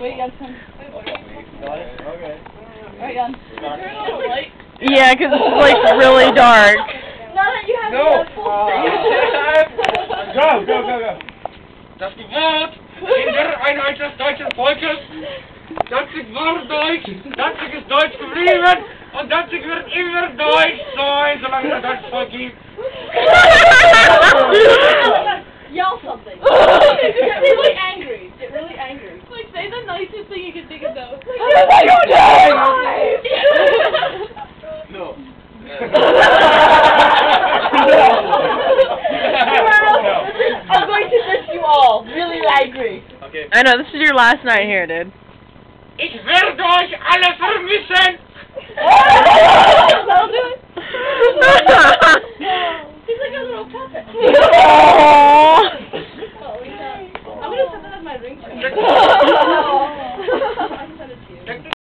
Wait, Jan. Okay. Wait, Jan. Yeah, because it's like really dark. Now that you have No. the full Go. Das Wort in der Einheit des deutschen Volkes. Danzig war Deutsch, Danzig ist Deutsch geblieben und Danzig wird immer Deutsch sein, solange es ein deutsches Volk gibt. Yell something. Get really angry. Get really angry. Like, say the nicest thing you can think of, though. No. I'm going to miss you all. Really angry. Okay. I know, this is your last night here, dude. Ich werde euch alle vermissen. That'll do it. He's like a little puppet. Aww. I'm gonna send that as my ringtone.